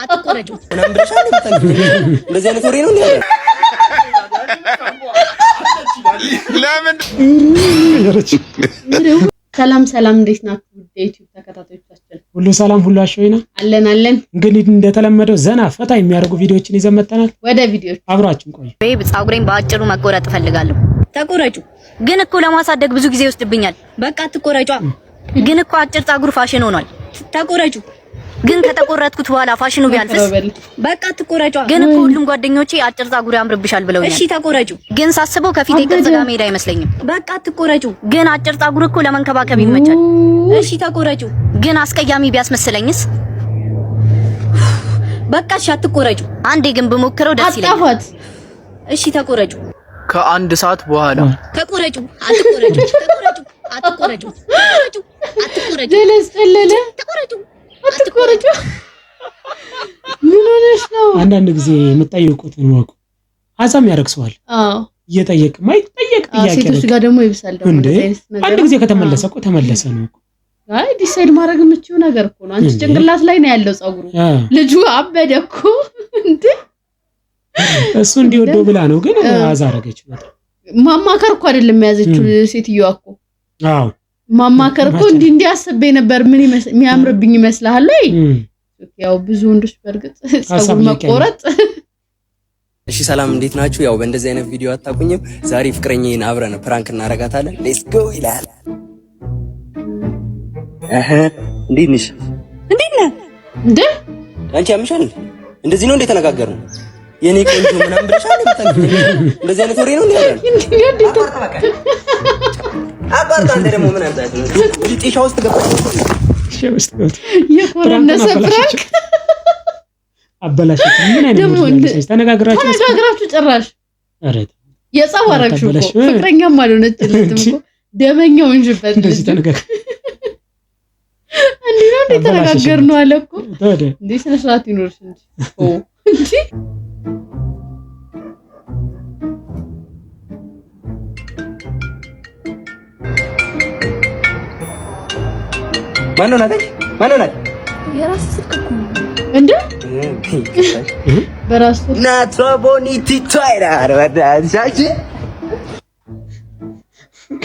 አትቆረጩ ምናምን ብለሻል እንደዚህ አይነት ወሬ ነው እንዴ ለምን ሰላም ሰላም እንዴት ናችሁ ዩቲዩብ ተከታታዮቻችን ሁሉ ሰላም ሁሉ አሽወይና አለን እንግዲህ እንደተለመደው ዘና ፈታ የሚያደርጉ ቪዲዮዎችን ይዘን መጥተናል ወደ ቪዲዮዎች አብራችን ቆዩ ቤብ ጻጉሬን በአጭሩ መቆረጥ ፈልጋለሁ ተቆረጩ ግን እኮ ለማሳደግ ብዙ ጊዜ ይወስድብኛል በቃ ተቆረጩ ግን እኮ አጭር ጻጉር ፋሽን ሆኗል ተቆረጩ ግን ከተቆረጥኩት በኋላ ፋሽኑ ቢያልፍስ በቃ ተቆረጩ ግን እኮ ሁሉም ጓደኞቼ አጭር ጻጉር ያምርብሻል ብለውኛል እሺ ተቆረጩ ግን ሳስበው ከፊቴ ቅርጽ ጋር መሄድ አይመስለኝም በቃ ተቆረጩ ግን አጭር ጻጉር እኮ ለመንከባከብ ይመቻል እሺ ተቆረጩ ግን አስቀያሚ ቢያስመስለኝስ በቃ እሺ አትቆረጩ አንዴ ግን በሞክረው ደስ ይለኛል አጣፋት እሺ ተቆረጩ ከአንድ ሰዓት በኋላ ተቆረጩ አትቆረጩ አትቆረጩ ተቆረጩ አትቆረጩ ምን ሆነሽ ነው አንዳንድ ጊዜ የምትጠይቁትን ወቁ አዛም ያረክሰዋል አዎ እየጠየቅ ማይጠየቅ ጥያቄ ሴቶች ጋር ደግሞ ይብሳል ደግሞ አንድ ጊዜ ከተመለሰ እኮ ተመለሰ ነው አይ ዲሳይድ ማድረግ የምትችው ነገር እኮ ነው አንቺ ጭንቅላት ላይ ነው ያለው ጻጉሩ ልጁ አበደ እኮ እንዴ እሱ እንዲወደው ብላ ነው ግን አዛረገች በጣም ማማከር እኮ አይደለም ያዘችው ሴትዮዋ እኮ አዎ ማማከር እኮ እንዲያስብ ነበር ምን የሚያምርብኝ ይመስልሃል ወይ ያው ብዙ ወንዶች በርግጥ ጻጉር መቆረጥ እሺ ሰላም እንዴት ናችሁ ያው በእንደዚህ አይነት ቪዲዮ አታቁኝም ዛሬ ፍቅረኛዬን አብረን ፕራንክ እናረጋታለን ሌትስ ጎ ይላል እንዴት ነሽ እንዴ አንቺ ያምሻል እንደዚህ ነው እንዴ ተነጋገርነው የኔ ቆንጆ ምናምን ብለሻል እንደዚህ አይነት ወሬ ነው እንዴ አባርታ አንተ ደግሞ ምን አንተ ጢሻ ውስጥ ገባሽ የኮረነሰ ፕራንክ አበላሽት ምን አይነት ነው ተነጋግራችሁ ጭራሽ አረት የጻዋራችሁ ፍቅረኛም አልሆነችልትም እኮ ደመኛው እንጅበት እንደዚህ ተነጋግራ እንዴ ነው እንዴ ተነጋገርነው አለ እኮ እንዴ ስነ ስርዓት ይኖርሽ እንጂ ኦ እንጂ ማን ነው የራስ ስልክ እኮ እንዴ በራስ ናቶ ቦኒቲ ቶይራ ወዳጃጂ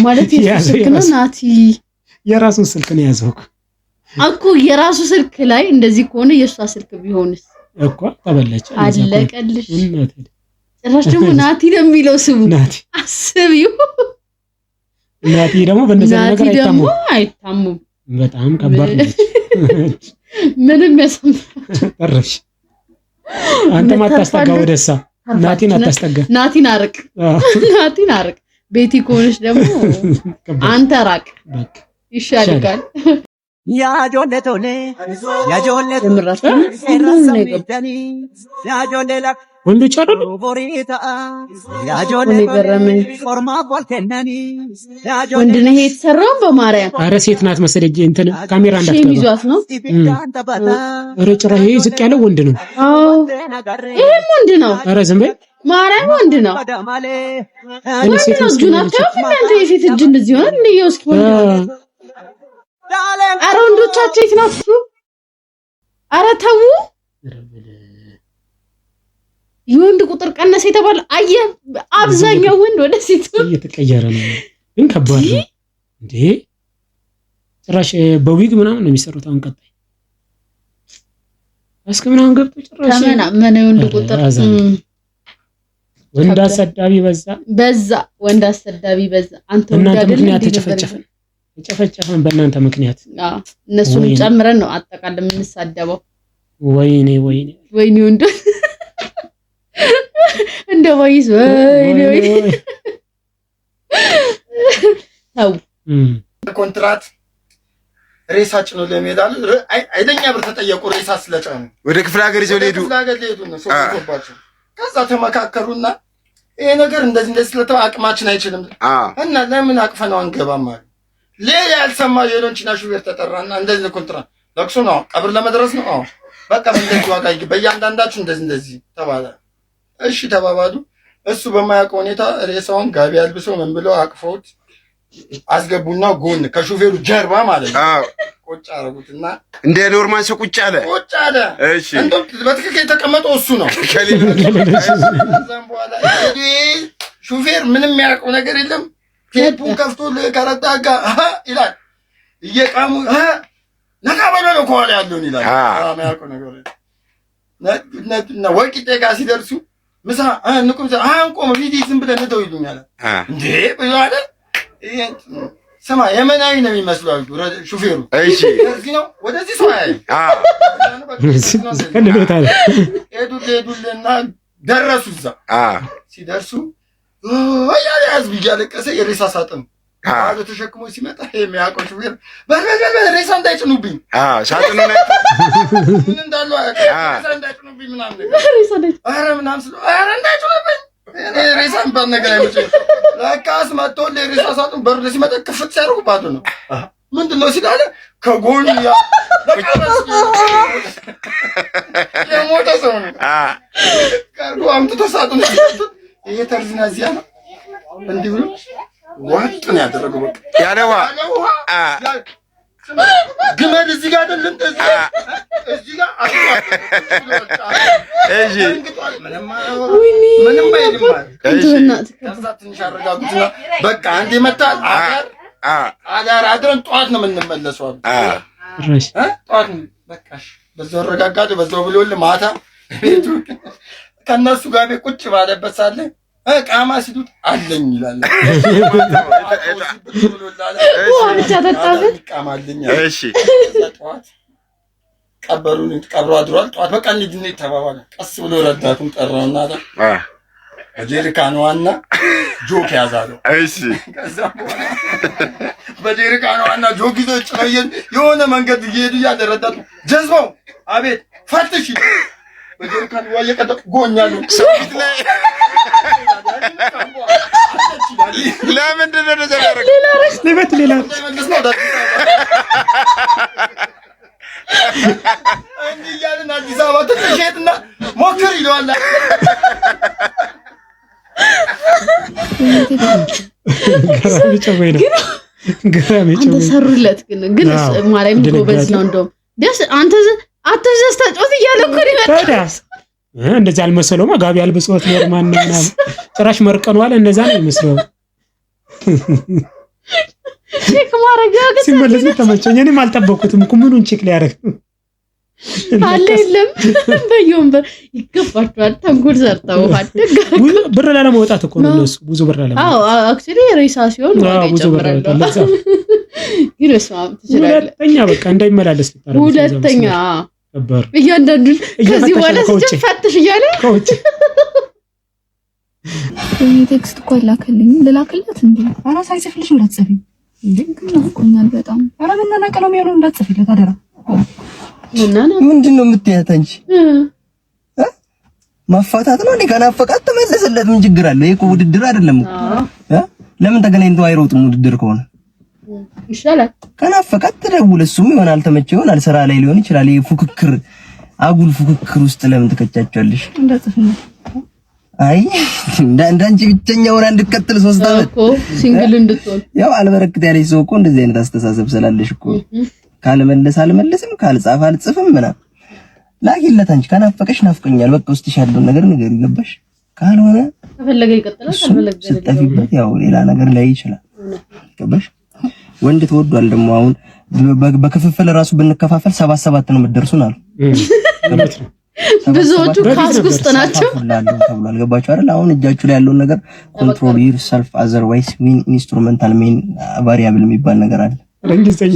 ማለት የስልክ ነው ናቲ የራሱን ስልክ ነው ያዘው እኮ የራሱ ስልክ ላይ እንደዚህ ከሆነ የሷ ስልክ ቢሆንስ እኮ ተበለች አለቀልሽ ጭራሽ ደግሞ ናቲ ነው የሚለው ስሙ ናቲ አስቢው ናቲ ደግሞ በእንደዚህ ነገር አይታሙም በጣም ከባድ ነው ምንም ያሰማ ተረፍሽ አንተ ማታስተጋ ወደሳ ናቲን አርቅ ቤቲ ኮንሽ ደግሞ አንተ ራቅ በቃ ይሻልካል ያጆለቶኔ ወንዶች አይደሉ ወንድ ነው የተሰራው በማርያም አረ ሴት ናት መሰለኝ እንትን ካሜራ እንዳትገባ ይዟት ነው አረ ጭራሽ ዝቅ ያለው ወንድ ነው አዎ ይሄም ወንድ ነው አረ ዝም በይ ማርያም ወንድ ነው እኔ ሴት ናት አንተ የሴት እጅ እንደዚህ ሆነ እንዴ እስኪ ወንድ አረ ወንዶቻችሁ የት ናችሁ አረ ተው የወንድ ቁጥር ቀነሰ የተባለ አየ አብዛኛው ወንድ ወደ ሴት እየተቀየረ ነው ግን ከባድ ነው እንዴ ጭራሽ በዊግ ምናምን ነው የሚሰሩት አሁን ቀጣይ እስከ ምናምን ገብቶ ጭራሽ ምን የወንድ ቁጥር ወንድ አሰዳቢ በዛ ወንድ አሰዳቢ በዛ አንተ እናንተ ምክንያት ተጨፈጨፈን በእናንተ ምክንያት እነሱን ጨምረን ነው አጠቃላይ የምንሳደበው ወይኔ ወንድ እንደ ወይስ ወይኔ ታው ኮንትራት ሬሳጭ ነው ለሜዳል አይደኛ ብር ተጠየቁ ሬሳ ስለጫኑ ወደ ክፍለ ሀገር ይዘው ሄዱ ነው ሶባቸው ከዛ ተመካከሩና ይሄ ነገር እንደዚህ ስለተው አቅማችን አይችልም እና ለምን አቅፈነው አንገባም ማለት ሌላ ያልሰማ የሎንቺና ሹፌር ተጠራና እንደዚህ ኮንትራት ለቅሶ ነው ቀብር ለመድረስ ነው በቃ እንደዚህ ዋጋ በእያንዳንዳችሁ እንደዚህ ተባለ እሺ ተባባሉ እሱ በማያውቀው ሁኔታ ሬሳውን ጋቢ አልብሶ ምን ብሎ አቅፎት አስገቡና ጎን ከሹፌሩ ጀርባ ማለት ነው ቁጭ አደረጉትና እንደ ኖርማል ሰው ቁጭ አለ። እሺ እንደው በትክክል የተቀመጠው እሱ ነው። ከዛም በኋላ ሹፌር ምንም ያውቀው ነገር የለም። ቴፑን ከፍቶ ለከረዳጋ ይላል እየቃሙ ነካ በለው ከኋላ ያለውን ይላል። ያውቀው ነገር እና ወቂጤ ጋር ሲደርሱ ምሳ እንቁም አንቆም ቪዲ ዝም ብለን እንደው ይሉኛል። እንዴ ብሏል። ስማ የመናዊ ነው የሚመስለው ሹፌሩ። እሺ እዚህ ነው ወደዚህ ሰው ያይ ሄዱልና ደረሱ። እዛ ሲደርሱ ያለ ህዝብ እያለቀሰ የሬሳ ሳጥን አለ ተሸክሞ ሲመጣ የሚያውቀው ሹፌር ሬሳ እንዳይጭኑብኝ ሳጥኑ ነው ምን እንዳለው ሬሳ እንዳይጭኑብኝ ምናምን ኧረ ምናምን ስለው ኧረ እንዳይጭኑብኝ ሬሳ እንባል ነገር አይመቸኝም። ለካስ መጥቶ ለሬሳ ሳጥኑ በር ሲመጣ ክፍት ሲያደርጉ ባዶ ነው። ምንድን ነው ሲል አለ ከጎን የሞተ ሰው ነው። ካርጎ አምጥቶ ሳጥኑ ይሄ ተርዝና እዚያ ነው እንዲህ ብሎ ወጥ ነው ያደረገው። በቃ ያለ ውሃ ግመል እዚህ ጋር አይደለም እዚህ ጋር እሺ ምንም አይልም። ከዛ ትንሽ አረጋጉትና በቃ አንዴ መጣል አዳር አድረን ጠዋት ነው የምንመለሰው። ጠዋት በቃ በዛው አረጋጋዱ በዛው ብሎልህ ማታ ቤቱ ከነሱ ጋር ቁጭ ባለበት ሳለ ቃማ ሲዱት አለኝ ይላል። እሺ ጠዋት ቀበሩን ቀብሮ አድሯል። ጠዋት በቃ እንሂድ ተባባለ። ቀስ ብሎ ረዳቱን ጠራውና በጀሪካኗና ጆክ ያዛለው። እሺ ከዛ በጀሪካኗና ጆክ ይዞ ጭነየን የሆነ መንገድ እየሄዱ እያደረዳቱ ጀዝባው አቤት ፈትሽ በጀሪካን ወየቀደ ጎኛሉ ሰውት ላይ ለምንድን ነው እንደዛ ያደረገው? ሌላ እንዲህ እያልን አዲስ አበባ ተሸጥና ሞክር ይለዋል። ገራሚ ጨዋይ ነው። ገራሚ ጨዋይ አንተ ሰሩለት ግን ማርያም ጎበዝ ነው። እንደውም ደስ አንተ አትዘስ ተጫወት እያለ እኮ ነው ይመጣ። እንደዛ አልመሰለውም። ጋቢ አልብሶት ኖርማል ነው ምናምን ጭራሽ መርቀኑ አለ። እንደዛ ነው የሚመስለው። ቼክ ማረጋ ግን ሲመለስ ተመቸኝ። እኔም አልጠበኩትም እኮ ምኑን ቼክ ሊያደርግ አለ የለም በየወንበር ይገባቸዋል። ተንኮል ሰርተውሃል። ብር ላለማውጣት እኮ ነው እነሱ ብዙ ብር ላለማውጣት። አዎ አክቹሊ ሬሳ ሲሆን ብዙ ብር ለዛ ግን እሷም ትችላለህ። ሁለተኛ በቃ እንዳይመላለስ ልታረግ ሁለተኛ ነበር እያንዳንዱ ከዚህ በኋላ ፈትሽ እያለ ከውጭ ቴክስት እኮ ላከልኝ ልላክለት እንዴ? ኧረ ሳይጽፍልሽ እንዳትጽፊ እንዴ? ግን አፍቆኛል በጣም። ኧረ በእናትህ ነው የሚሆነው እንዳትጽፊለት አደራ። ምንድነው የምትያት አንቺ? ማፋታት ነው እንዴ? ከናፈቃት ተመለሰለት ምን ችግር አለ? ይሄ እኮ ውድድር አይደለም እኮ። ለምን ተገናኝተው አይሮጡም? ውድድር ከሆነ ይሻላል። ከናፈቃት ትደውል። እሱም ይሆናል ተመቸው ይሆናል ስራ ላይ ሊሆን ይችላል። ይሄ ፉክክር አጉል ፉክክር ውስጥ ለምን ትከቻቻለሽ? እንዳትጽፊለት። አይ እንዳንቺ ብቸኛ ሆና እንድትቀጥል 3 አመት እኮ ሲንግል እንድትሆን ያው አልበረክት ያለሽ ሰው እኮ እንደዚህ አይነት አስተሳሰብ ስላለሽ እኮ ካልመለስ አልመለስም ካልጻፈ አልጽፍም ምናምን ላኪለት። አንቺ ከናፈቀሽ ናፍቀኛል በቃ ውስጥሽ ያለውን ነገር ንገሪ። ገባሽ? ካልሆነ ከፈለገ ይቀጥላል ካልፈለገ ስትጠፊበት ያው ሌላ ነገር ላይ ይችላል። ገባሽ? ወንድ ተወዷል ደግሞ አሁን በክፍፍል ራሱ ብንከፋፈል 7 ነው የምትደርሱን አሉ። ብዙዎቹ ካስክ ውስጥ ናቸው ተብሏል። ገባችሁ አይደል? አሁን እጃችሁ ላይ ያለውን ነገር ኮንትሮል ዩርሰልፍ አዘርዋይስ ሜን ኢንስትሩሜንታል ሜን ቫሪያብል የሚባል ነገር አለ። እንግሊዘኛ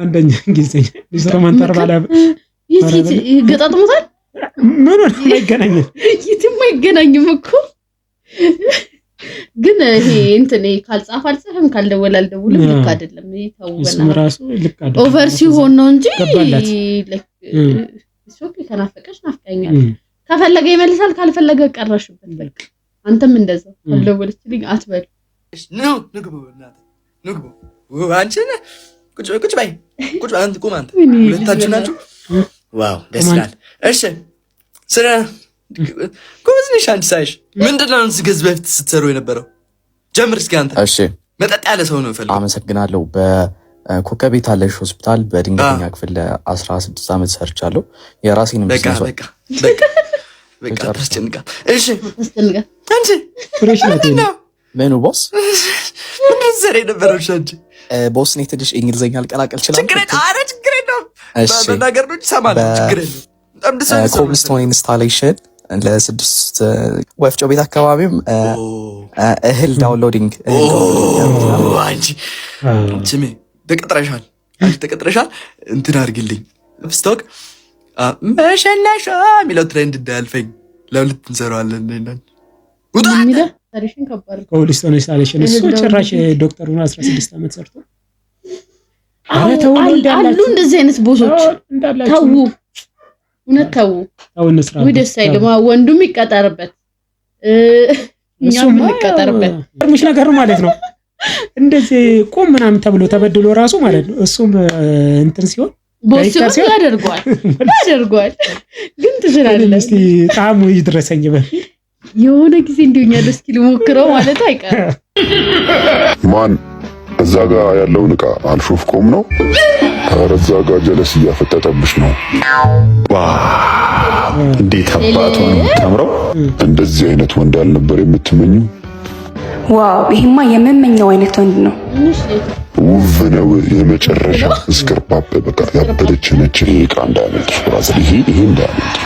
አንደኛ እንግሊዘኛ ኢንስትሩሜንታል ቫሪያብል ገጣጥሞታል። ምን ነው አይገናኝም? የትም አይገናኝም እኮ ግን ይሄ እንትን ካልጻፈ አልጽፍም ካልደወለ አልደውልም ልክ አይደለም። ይተውበና ራሱ ልክ አይደለም። ኦቨር ሲሆን ነው እንጂ ሶኪ ከናፈቀሽ ናፍቀኛል። ከፈለገ ይመልሳል ካልፈለገ ቀረሽበት በቃ። አንተም እንደዛው ካልደወለችልኝ አትበል። ንግቡ አንቺ ቁጭ በይ አንተ ቁም አንተ ሁለታችሁ ናችሁ። ዋው ደስ ይላል። እሺ ስራ ጎበዝ ነሽ አንቺ ሳይሽ። ምንድነው እዚህ ከዚህ በፊት ስትሰሩ የነበረው? ጀምር እስኪ አንተ። እሺ መጠጥ ያለ ሰው ነው ፈልግ። አመሰግናለሁ። ኮከቤ ታለሽ ሆስፒታል በድንገተኛ ክፍል ለ16 ዓመት ሰርቻለሁ። የራሴን በቃ ታስጨንቃ። እሺ አንቺ ፍሬሽ ናት ነው ምኑ ቦስ ምን ዘሬ ነበረሽ አንቺ? ቦስ ነው ትንሽ እንግሊዘኛ አልቀላቀል ይችላል። ችግር የለውም በነገር ነው ይሰማል። ችግር የለውም። በጣም ደስ ይላል። ኮብልስቶን ኢንስታሌሽን ለ6 ወፍጮ ቤት አካባቢም እህል ዳውንሎዲንግ አንቺ ስሜ ተቀጥረሻል። እንትን አድርግልኝ ስቶክ መሸላሻ የሚለው ትሬንድ እንዳያልፈኝ ለሁለት እንሰራዋለን። ኮብልስቶን ኢንስታሌሽን እሱ ጭራሽ ዶክተሩን 16 ዓመት ሰርቶ አሉ እንደዚህ አይነት ቦሶች ተው፣ እውነት ተው እንስራ። ወይ ደስ አይልም። ወንዱም ይቀጠርበት እኛም እንቀጠርበት ምሽ ነገር ማለት ነው። እንደዚህ ቁም ምናምን ተብሎ ተበድሎ ራሱ ማለት ነው። እሱም እንትን ሲሆን ቦስ ያደርጓል። ግን ትችላለህ። እስቲ ጣሙ ይድረሰኝ በል የሆነ ጊዜ እንደኛለ እስኪ ልሞክረው ማለት አይቀርም። ማን እዛ ጋር ያለውን ዕቃ አልሾፍኩም ነው? ኧረ እዛ ጋር ጀለስ እያፈጠጠብሽ ነው። እንዴት አባቱ ነው ታምረው። እንደዚህ አይነት ወንድ አልነበር የምትመኘው? ዋው ይሄማ የምመኘው አይነት ወንድ ነው። ውብ ነው የመጨረሻ እስከርፓፕ በቃ ያበደች ነች። ይሄ ዕቃ እንዳያመልጥሽ ብራዘር፣ ይሄ እንዳያመልጥሽ።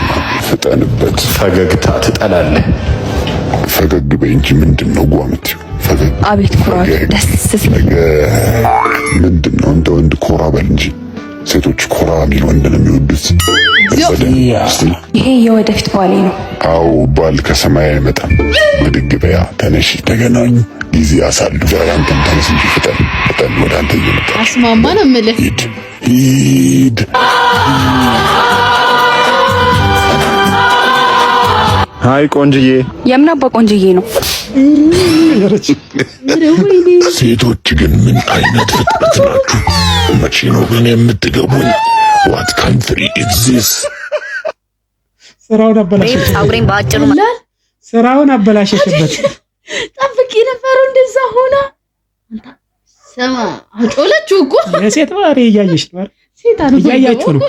ፍጠንበት። ፈገግታ ትጠላለህ። ፈገግ በይ እንጂ ምንድን ነው ጓምት? ፈገግ። አቤት ኩራት ደስ ሲል። ምንድን ነው እንደ ወንድ ኮራ በል እንጂ። ሴቶች ኮራ የሚል ወንድ ነው የሚወዱት። ይሄ የወደፊት ባሌ ነው። አዎ ባል ከሰማይ አይመጣም። ብድግ በያ ተነሽ፣ ተገናኙ፣ ጊዜ አሳልፉ። አንተም ተነስ እንጂ ፍጠን ወደ አንተ እየመጣ አስማማ ነው የምልህ። ሂድ ሃይ ቆንጅዬ። የምን አባ ቆንጅዬ ነው? ሴቶች ግን ምን አይነት ፍጥረት ናችሁ? መቼ ነው ግን የምትገቡኝ? What country is this? ስራውን አበላሸችበት። ፀጉሬን በአጭሩ ስራውን አበላሸችበት። ጠብቂ ነበር እንደዛ ሆና ሰማ አጮለችው እኮ። የሴት ባህሪ እያየሽ ነው አይደል? እያያችሁ ነው።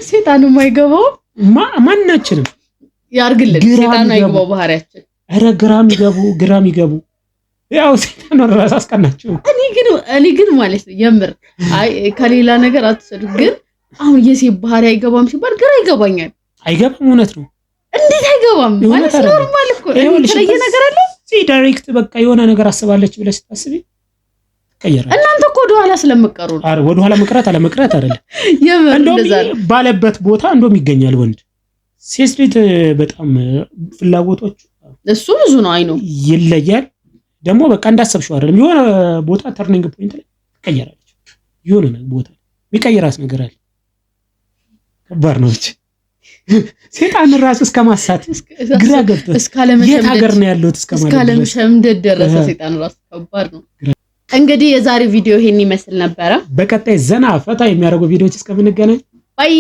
ሴጣኑ የማይገባው ማናችንም ያርግልን። ሴጣኑ አይገባው ባህሪያችን። ኧረ ግራም ይገቡ ያው ሴጣኑ ራስ አስቀናችሁ። እኔ ግን ማለት ነው የምር አይ ከሌላ ነገር አትሰዱ። ግን አሁን የሴት ባህሪ አይገባም ሲባል ግራ ይገባኛል። አይገባም፣ እውነት ነው። እንዴት አይገባም ማለት ኖርማል እኮ የተለየ ነገር አለ። ዳይሬክት በቃ የሆነ ነገር አስባለች ብለሽ ታስቢ ቀየራ። እናንተ እኮ ወደኋላ ስለምትቀሩ ነው። አረ ወደኋላ መቅረት አለመቅረት አይደለም። የምር እንደዛ ባለበት ቦታ እንደውም ይገኛል ወንድ። ሴት ልጅ በጣም ፍላጎቶች እሱ ብዙ ነው። አይ ነው ይለያል። ደግሞ በቃ እንዳሰብሽው አይደለም። የሆነ ቦታ ተርኒንግ ፖይንት ላይ ትቀየራለች። የሆነ ቦታ የሚቀየራት ነገር አለ። ከባድ ነው። ሴጣን ራስ እስከማሳት ግራ ገብቶ የት ሀገር ነው ያለሁት እስካለመሸምደድ ደረሰ። ሴጣን ራስ ከባድ ነው። እንግዲህ የዛሬ ቪዲዮ ይሄን ይመስል ነበረ። በቀጣይ ዘና ፈታ የሚያደርጉ ቪዲዮዎች እስከምንገናኝ ባይ።